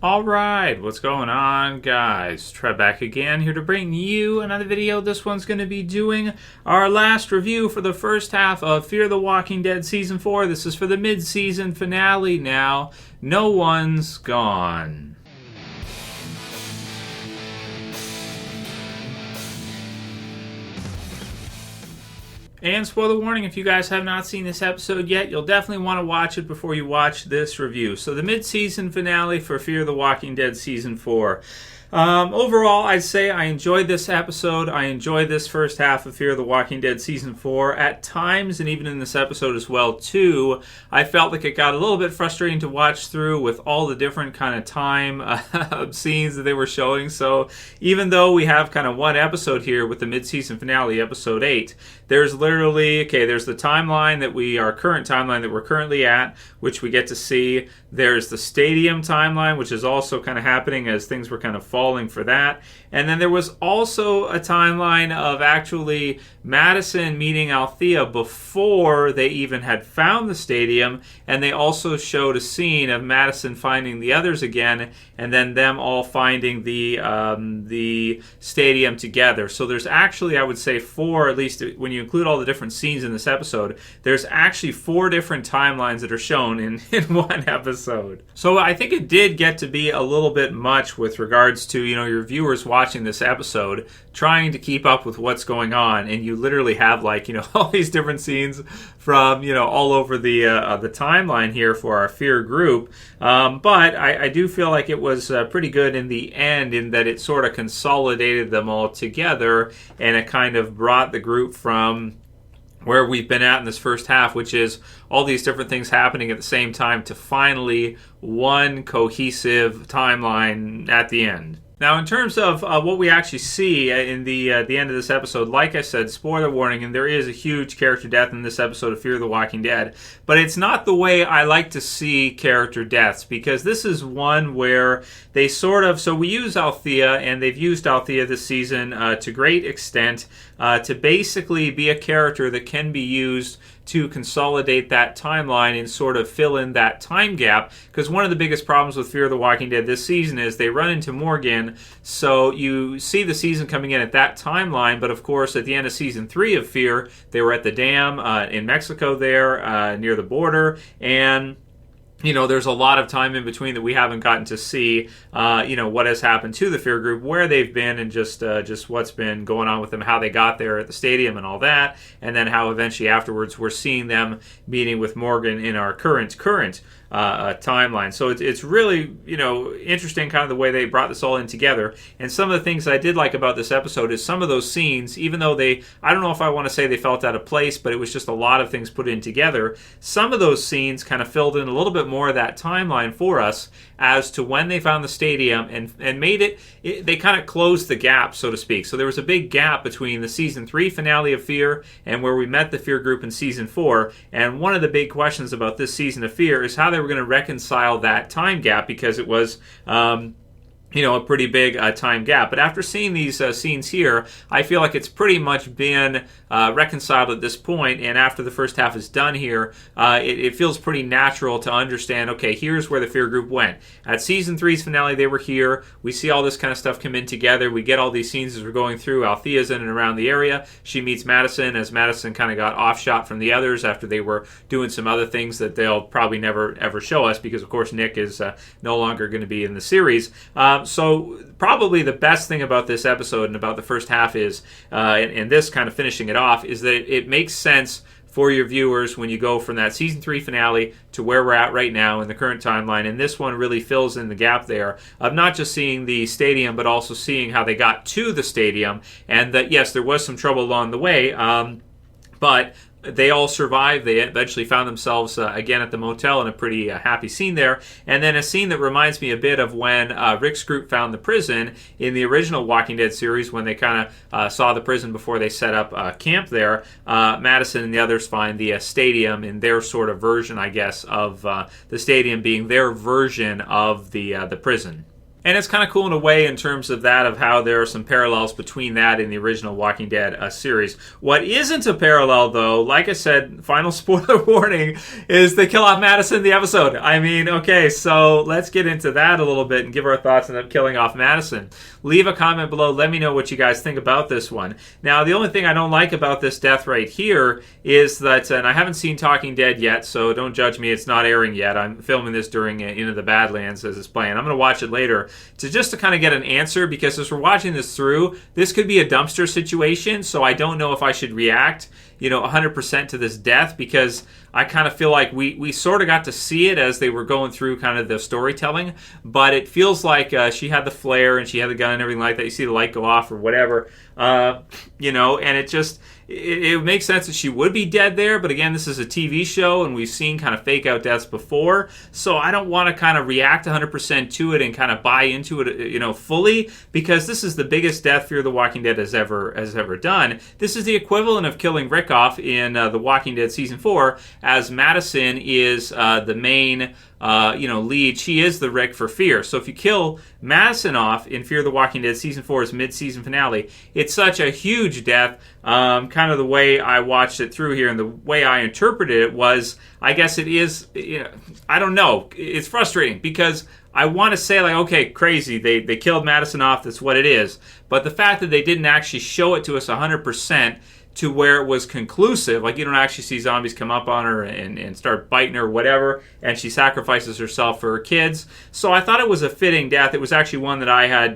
Alright, what's going on, guys? Trev back again, here to bring you another video. This one's going to be doing our last review for the first half of Fear the Walking Dead Season 4. This is for the mid-season finale now. No one's gone. And spoiler warning, if you guys have not seen this episode yet, you'll definitely want to watch it before you watch this review. So the mid-season finale for Fear the Walking Dead Season 4. Overall, I'd say I enjoyed this episode. I enjoyed this first half of Fear the Walking Dead Season 4. At times, and even in this episode as well, too, I felt like it got a little bit frustrating to watch through with all the different kind of time scenes that they were showing. So even though we have kind of one episode here with the mid-season finale, Episode 8, there's literally, there's the timeline our current timeline that we're currently at, which we get to see. There's the stadium timeline, which is also kind of happening as things were kind of falling for that. And then there was also a timeline of actually Madison meeting Alycia before they even had found the stadium. And they also showed a scene of Madison finding the others again, and then them all finding the stadium together. So there's actually, I would say, four, at least when you include all the different scenes in this episode, there's actually four different timelines that are shown in one episode. So I think it did get to be a little bit much with regards to, your viewers watching this episode, trying to keep up with what's going on, and you literally have all these different scenes from, all over the timeline here for our Fear group. But I do feel like it was pretty good in the end, in that it sort of consolidated them all together, and it kind of brought the group from where we've been at in this first half, which is all these different things happening at the same time, to finally one cohesive timeline at the end. Now, in terms of what we actually see in the end of this episode, like I said, spoiler warning, and there is a huge character death in this episode of Fear the Walking Dead, but it's not the way I like to see character deaths, because this is one where they so we use Alycia, and they've used Alycia this season to great extent to basically be a character that can be used to consolidate that timeline and sort of fill in that time gap. Because one of the biggest problems with Fear the Walking Dead this season is they run into Morgan, so you see the season coming in at that timeline, but of course at the end of Season 3 of Fear, they were at the dam in Mexico there, near the border, and there's a lot of time in between that we haven't gotten to see, what has happened to the Fear group, where they've been, and just what's been going on with them, how they got there at the stadium and all that, and then how eventually afterwards we're seeing them meeting with Morgan in our current timeline. So it's really, interesting kind of the way they brought this all in together. And some of the things I did like about this episode is some of those scenes, even though I don't know if I want to say they felt out of place, but it was just a lot of things put in together. Some of those scenes kind of filled in a little bit more of that timeline for us as to when they found the stadium, and made it they kind of closed the gap, so to speak. So there was a big gap between the Season 3 finale of Fear and where we met the Fear group in Season 4. And one of the big questions about this season of Fear is how they were going to reconcile that time gap, because it was a pretty big time gap. But after seeing these scenes here, I feel like it's pretty much been reconciled at this point, and after the first half is done here, it feels pretty natural to understand, okay, here's where the Fear group went. At Season 3's finale, they were here. We see all this kind of stuff come in together. We get all these scenes as we're going through. Althea's in and around the area. She meets Madison, as Madison kind of got off-shot from the others after they were doing some other things that they'll probably never, ever show us, because, of course, Nick is no longer going to be in the series. So probably the best thing about this episode and about the first half is, and this kind of finishing it off, is that it makes sense for your viewers when you go from that Season 3 finale to where we're at right now in the current timeline. And this one really fills in the gap there of not just seeing the stadium, but also seeing how they got to the stadium. And that, yes, there was some trouble along the way, but they all survived. They eventually found themselves again at the motel in a pretty happy scene there. And then a scene that reminds me a bit of when Rick's group found the prison in the original Walking Dead series, when they kind of saw the prison before they set up camp there. Madison and the others find the stadium in their sort of version, I guess, of the stadium being their version of the prison. And it's kind of cool in a way in terms of that, of how there are some parallels between that and the original Walking Dead series. What isn't a parallel, though, like I said, final spoiler warning, is they kill off Madison in the episode. I mean, okay, so let's get into that a little bit and give our thoughts on them killing off Madison. Leave a comment below. Let me know what you guys think about this one. Now, the only thing I don't like about this death right here is that, and I haven't seen Talking Dead yet, so don't judge me. It's not airing yet. I'm filming this during Into the Badlands as it's playing. I'm going to watch it later to kind of get an answer, because as we're watching this through, this could be a dumpster situation, so I don't know if I should react 100% to this death, because I kind of feel like we sort of got to see it as they were going through kind of the storytelling, but it feels like she had the flare and she had the gun and everything like that. You see the light go off or whatever, and it just... It makes sense that she would be dead there, but again, this is a TV show, and we've seen kind of fake out deaths before, so I don't want to kind of react 100% to it and kind of buy into it, fully, because this is the biggest death Fear the Walking Dead has ever done. This is the equivalent of killing Rick off in The Walking Dead Season 4, as Madison is the main... lead. She is the Rick for Fear. So if you kill Madison off in Fear the Walking Dead Season 4's mid-season finale, it's such a huge death. Kind of the way I watched it through here and the way I interpreted it was, I guess it is, I don't know. It's frustrating because I want to say, like, okay, crazy. They killed Madison off. That's what it is. But the fact that they didn't actually show it to us 100%, to where it was conclusive, like you don't actually see zombies come up on her and start biting her or whatever, and she sacrifices herself for her kids. So I thought it was a fitting death. It was actually one that I had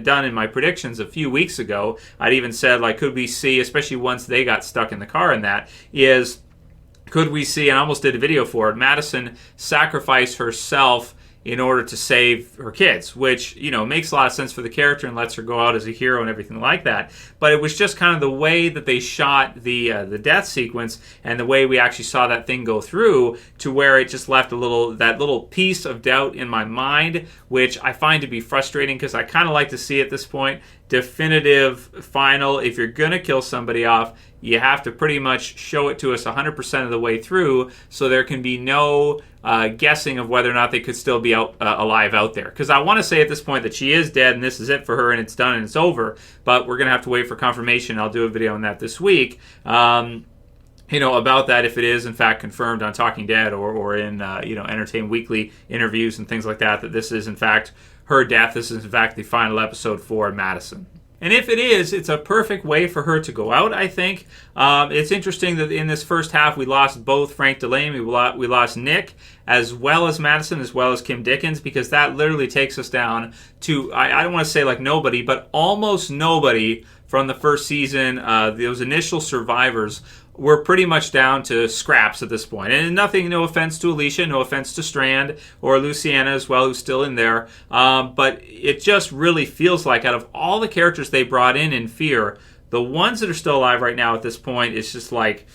done in my predictions a few weeks ago. I'd even said, like, could we see, especially once they got stuck in the car and that, is could we see, and I almost did a video for it, Madison sacrifice herself in order to save her kids, which, makes a lot of sense for the character and lets her go out as a hero and everything like that. But it was just kind of the way that they shot the death sequence and the way we actually saw that thing go through, to where it just left that little piece of doubt in my mind, which I find to be frustrating, because I kind of like to see at this point definitive, final. If you're gonna kill somebody off, you have to pretty much show it to us 100% of the way through, so there can be no guessing of whether or not they could still be alive out there. Because I want to say at this point that she is dead and this is it for her and it's done and it's over, but we're going to have to wait for confirmation. I'll do a video on that this week. About that, if it is in fact confirmed on Talking Dead or in Entertainment Weekly interviews and things like that this is in fact her death. This is in fact the final episode for Madison. And if it is, it's a perfect way for her to go out, I think. It's interesting that in this first half, we lost both Frank Delany, we lost Nick, as well as Madison, as well as Kim Dickens, because that literally takes us down to, I don't want to say like nobody, but almost nobody from the first season. Those initial survivors we're pretty much down to scraps at this point. And nothing, no offense to Alycia, no offense to Strand or Luciana as well, who's still in there. But it just really feels like out of all the characters they brought in Fear, the ones that are still alive right now at this point, it's just like,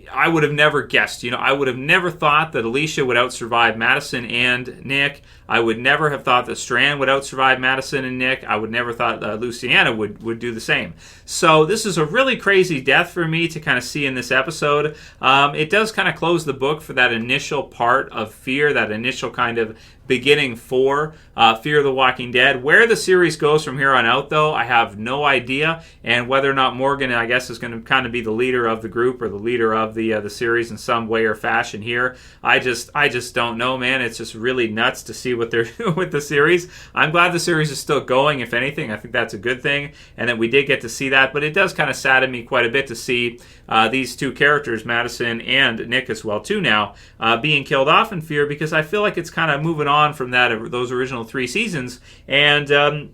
I would have never guessed. I would have never thought that Alycia would outsurvive Madison and Nick. I would never have thought that Strand would outsurvive Madison and Nick. I would never thought Luciana would do the same. So this is a really crazy death for me to kind of see in this episode. It does kind of close the book for that initial part of Fear, that initial kind of beginning for Fear the Walking Dead. Where the series goes from here on out, though, I have no idea. And whether or not Morgan, I guess, is going to kind of be the leader of the group or the leader of the series in some way or fashion here, I just don't know, man. It's just really nuts to see what they're doing with the series. I'm glad the series is still going, if anything. I think that's a good thing, and that we did get to see that. But it does kind of sadden me quite a bit to see these two characters, Madison and Nick as well, too, now, being killed off in Fear, because I feel like it's kind of moving on from those original 3 seasons, and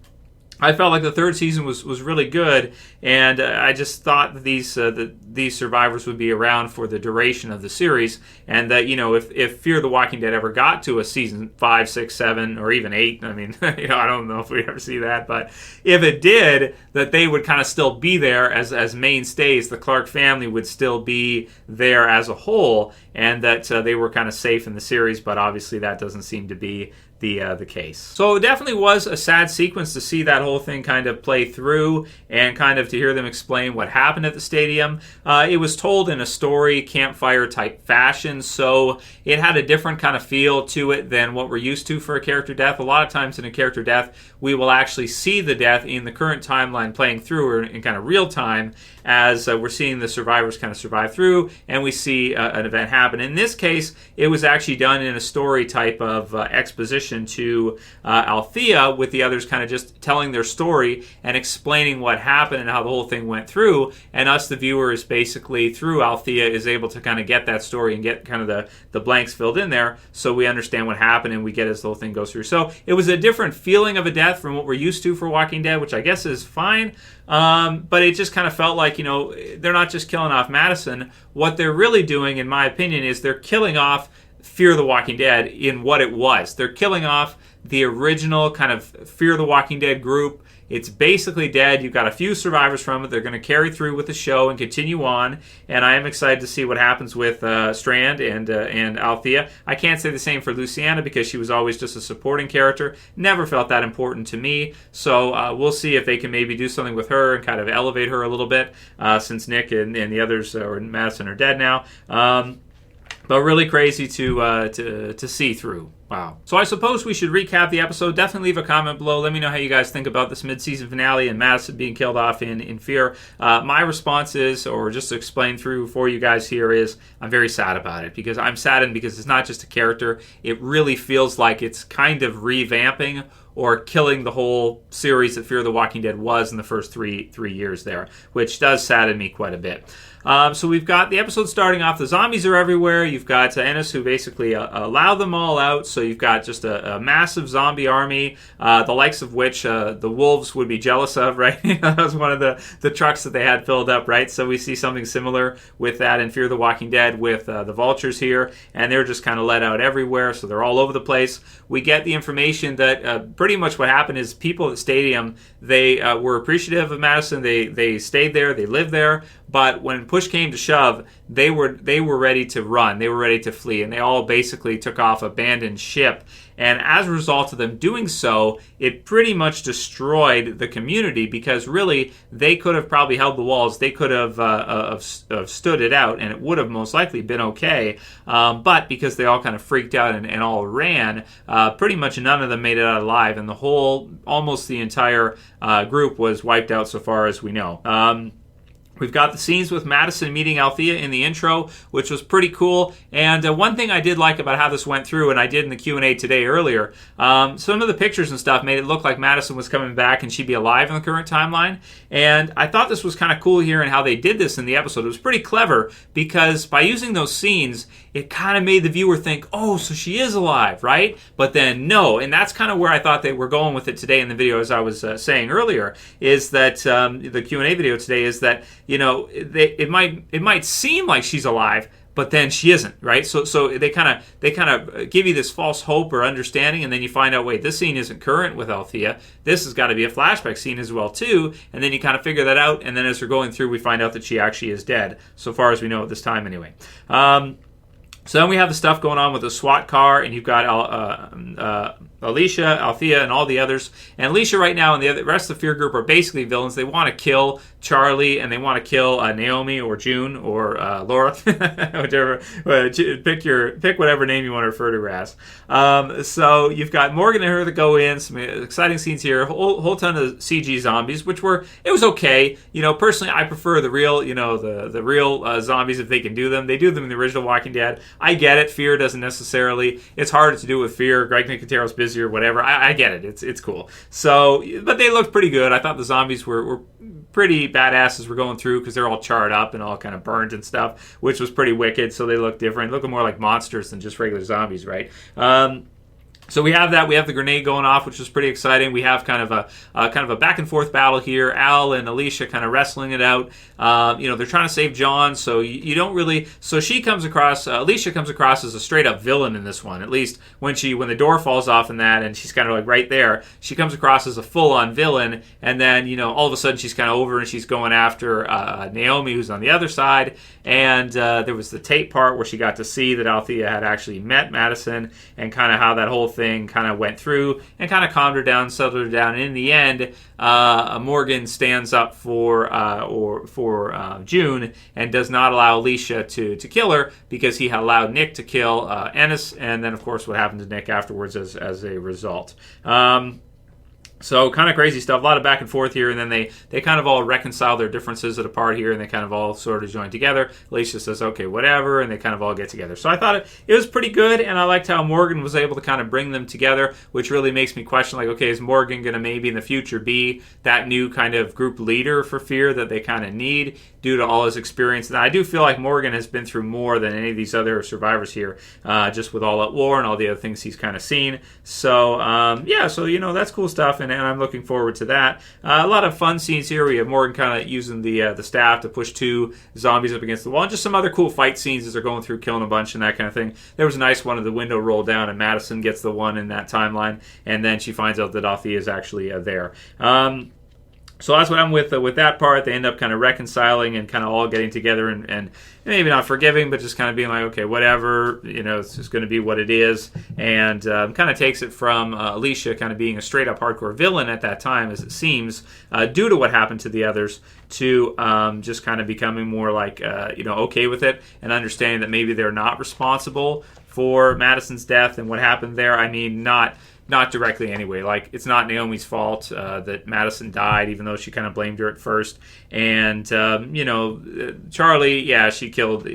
I felt like the 3rd season was really good, and I just thought that these survivors would be around for the duration of the series, and that if Fear the Walking Dead ever got to a season 5, 6, 7, or even 8, I mean, I don't know if we'd ever see that, but if it did, that they would kind of still be there as mainstays. The Clarke family would still be there as a whole, and that they were kind of safe in the series, but obviously that doesn't seem to be the case. So it definitely was a sad sequence to see that whole thing kind of play through and kind of to hear them explain what happened at the stadium. It was told in a story campfire type fashion, so it had a different kind of feel to it than what we're used to for a character death. A lot of times in a character death, we will actually see the death in the current timeline playing through or in kind of real time as we're seeing the survivors kind of survive through and we see an event happen. In this case, it was actually done in a story type of exposition to Alycia, with the others kind of just telling their story and explaining what happened and how the whole thing went through, and us, the viewers, basically through Alycia is able to kind of get that story and get kind of the blanks filled in there so we understand what happened and we get as the whole thing goes through. So it was a different feeling of a death from what we're used to for Walking Dead, which I guess is fine. But it just kind of felt like, they're not just killing off Madison. What they're really doing, in my opinion, is they're killing off Fear the Walking Dead in what it was. They're killing off the original kind of Fear the Walking Dead group. It's basically dead. You've got a few survivors from it. They're going to carry through with the show and continue on. And I am excited to see what happens with Strand and Alycia. I can't say the same for Luciana because she was always just a supporting character. Never felt that important to me. So we'll see if they can maybe do something with her and kind of elevate her a little bit since Nick and the others or Madison are dead now. But really crazy to see through. Wow. So I suppose we should recap the episode. Definitely leave a comment below. Let me know how you guys think about this mid-season finale and Madison being killed off in Fear. My response is, or just to explain through for you guys here, is I'm very sad about it because I'm saddened because it's not just a character. It really feels like it's kind of revamping or killing the whole series that Fear the Walking Dead was in the first three years there, which does sadden me quite a bit. So we've got the episode starting off. The zombies are everywhere. You've got Ennis who basically allow them all out. So you've got just a massive zombie army, the likes of which the wolves would be jealous of, right? That was one of the trucks that they had filled up, right? So we see something similar with that in Fear the Walking Dead with the vultures here, and they're just kind of let out everywhere. So they're all over the place. We get the information that pretty much what happened is people at the stadium, they were appreciative of Madison. They stayed there. They lived there. But when push came to shove, they were ready to run. They were ready to flee, and they all basically took off, abandoned ship. And as a result of them doing so, it pretty much destroyed the community because really they could have probably held the walls. They could have stood it out, and it would have most likely been okay. But because they all kind of freaked out and all ran, pretty much none of them made it out alive, and almost the entire group was wiped out so far as we know. We've got the scenes with Madison meeting Alycia in the intro, which was pretty cool. And one thing I did like about how this went through, and I did in the Q&A today earlier, some of the pictures and stuff made it look like Madison was coming back and she'd be alive in the current timeline. And I thought this was kind of cool here and how they did this in the episode. It was pretty clever because by using those scenes, it kind of made the viewer think, oh, so she is alive, right? But then no. And that's kind of where I thought they were going with it today in the video, as I was saying earlier, is that the Q&A video today is that, it might seem like she's alive, but then she isn't, right? So they kind of give you this false hope or understanding, and then you find out, wait, this scene isn't current with Alycia. This has got to be a flashback scene as well too, and then you kind of figure that out, and then as we're going through, we find out that she actually is dead, so far as we know at this time anyway. So then we have the stuff going on with the SWAT car, and you've got Alycia, Alycia, and all the others. And Alycia right now and the rest of the Fear group are basically villains. They want to kill Charlie, and they want to kill Naomi or June or Laura, whichever. Pick whatever name you want to refer to her as. So you've got Morgan and her that go in. Some exciting scenes here. Whole ton of CG zombies, it was okay. Personally, I prefer the real, the real zombies if they can do them. They do them in the original Walking Dead. I get it. Fear doesn't necessarily. It's harder to do with Fear. Greg Nicotero's busy or whatever. I get it. It's cool. So, but they looked pretty good. I thought the zombies were pretty badass as we're going through because they're all charred up and all kind of burned and stuff, which was pretty wicked. So they look different, looking more like monsters than just regular zombies, right? So we have that. We have the grenade going off, which is pretty exciting. We have kind of a back and forth battle here. Al and Alycia kind of wrestling it out. They're trying to save John, so you don't really. So Alycia comes across as a straight up villain in this one. At least when the door falls off in that, and she's kind of like right there, she comes across as a full on villain. And then all of a sudden she's kind of over and she's going after Naomi, who's on the other side. And there was the tape part where she got to see that Alycia had actually met Madison and kind of how that whole thing thing kind of went through and kind of calmed her down, settled her down. And in the end, Morgan stands up for June and does not allow Alycia to kill her because he had allowed Nick to kill Ennis, and then of course what happened to Nick afterwards as a result. So kind of crazy stuff, a lot of back and forth here, and then they kind of all reconcile their differences at a part here, and they kind of all sort of join together. Alycia says, okay, whatever, and they kind of all get together. So I thought it was pretty good, and I liked how Morgan was able to kind of bring them together, which really makes me question, like, okay, is Morgan going to maybe in the future be that new kind of group leader for Fear that they kind of need due to all his experience? And I do feel like Morgan has been through more than any of these other survivors here, just with All Out War and all the other things he's kind of seen. So, yeah, so, that's cool stuff, and I'm looking forward to that. A lot of fun scenes here. We have Morgan kind of using the staff to push 2 zombies up against the wall, and just some other cool fight scenes as they're going through, killing a bunch and that kind of thing. There was a nice one of the window rolled down, and Madison gets the one in that timeline, and then she finds out that Althea is actually there. So that's what I'm with that part. They end up kind of reconciling and kind of all getting together and maybe not forgiving, but just kind of being like, okay, whatever, it's just going to be what it is. And kind of takes it from Alycia kind of being a straight up hardcore villain at that time, as it seems, due to what happened to the others, to just kind of becoming more like, okay with it and understanding that maybe they're not responsible for Madison's death and what happened there. I mean, not directly anyway. Like, it's not Naomi's fault that Madison died, even though she kind of blamed her at first. And Charlie, yeah, she killed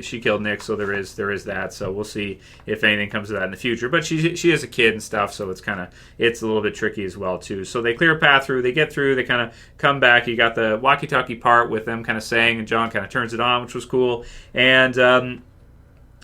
Nick, so there is that. So we'll see if anything comes of that in the future. But she is a kid and stuff, so it's a little bit tricky as well too. So they clear a path through, they get through, they kind of come back. You got the walkie-talkie part with them kind of saying, and John kind of turns it on, which was cool. And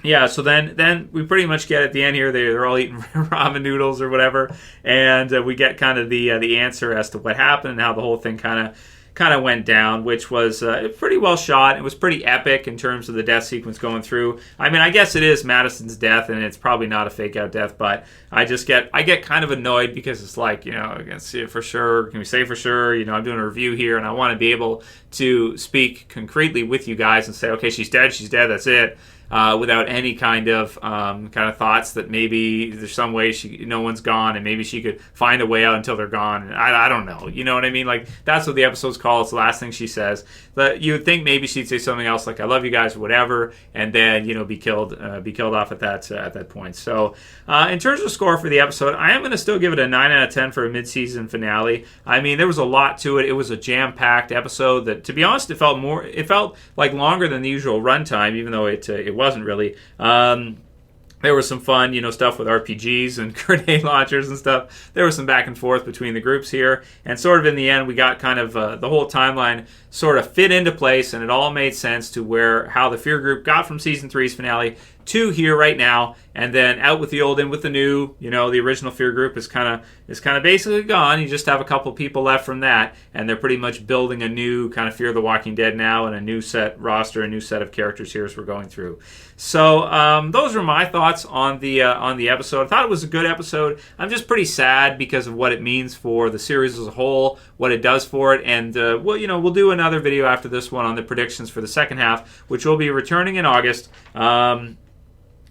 yeah, so then we pretty much get at the end here, they're all eating ramen noodles or whatever, and we get kind of the answer as to what happened and how the whole thing kind of went down, which was pretty well shot. It was pretty epic in terms of the death sequence going through. I mean, I guess it is Madison's death, and it's probably not a fake out death, but I get kind of annoyed because it's like, I can see it for sure. Can we say for sure? I'm doing a review here, and I want to be able to speak concretely with you guys and say, okay, she's dead, that's it. Without any kind of thoughts that maybe there's some way no one's gone and maybe she could find a way out until they're gone. And I don't know. You know what I mean? Like, that's what the episode's called. It's the last thing she says. But you would think maybe she'd say something else like, I love you guys, or whatever, and then, be killed off at that point. So in terms of score for the episode, I am going to still give it a 9 out of 10 for a mid-season finale. I mean, there was a lot to it. It was a jam-packed episode that, to be honest, it felt like longer than the usual runtime, even though it wasn't really. There was some fun, stuff with RPGs and grenade launchers and stuff. There was some back and forth between the groups here. And sort of in the end, we got kind of the whole timeline sort of fit into place, and it all made sense to how the Fear group got from Season 3's finale to here right now, and then out with the old, in with the new. The original Fear group is kind of basically gone. You just have a couple people left from that, and they're pretty much building a new kind of Fear the Walking Dead now, and a new set roster, a new set of characters here as we're going through. So those were my thoughts on the episode. I thought it was a good episode. I'm just pretty sad because of what it means for the series as a whole, what it does for it, and we'll do another video after this one on the predictions for the second half, which will be returning in August.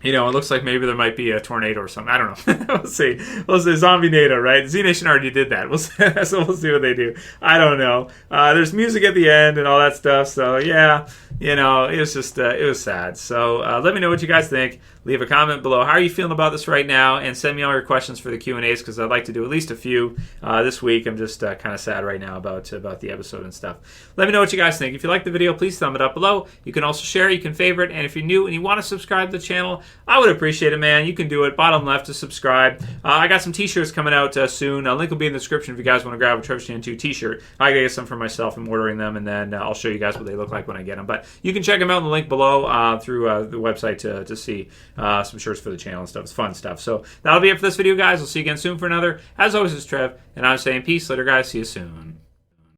It looks like maybe there might be a tornado or something. I don't know. We'll see. Zombie NATO, right? Z Nation already did that. So we'll see what they do. I don't know. There's music at the end and all that stuff. So yeah, it was just it was sad. So let me know what you guys think. Leave a comment below. How are you feeling about this right now? And send me all your questions for the Q&As, because I'd like to do at least a few this week. I'm just kind of sad right now about the episode and stuff. Let me know what you guys think. If you like the video, please thumb it up below. You can also share it. You can favorite. And if you're new and you want to subscribe to the channel, I would appreciate it, man. You can do it. Bottom left to subscribe. I got some t-shirts coming out soon. A link will be in the description if you guys want to grab a Trevor Stand 2 t-shirt. I gotta get some for myself. I'm ordering them, and then I'll show you guys what they look like when I get them. But you can check them out in the link below through the website to see some shirts for the channel and stuff. It's fun stuff. So that'll be it for this video, guys. We'll see you again soon for another. As always, it's Trev, and I'm saying peace. Later, guys. See you soon.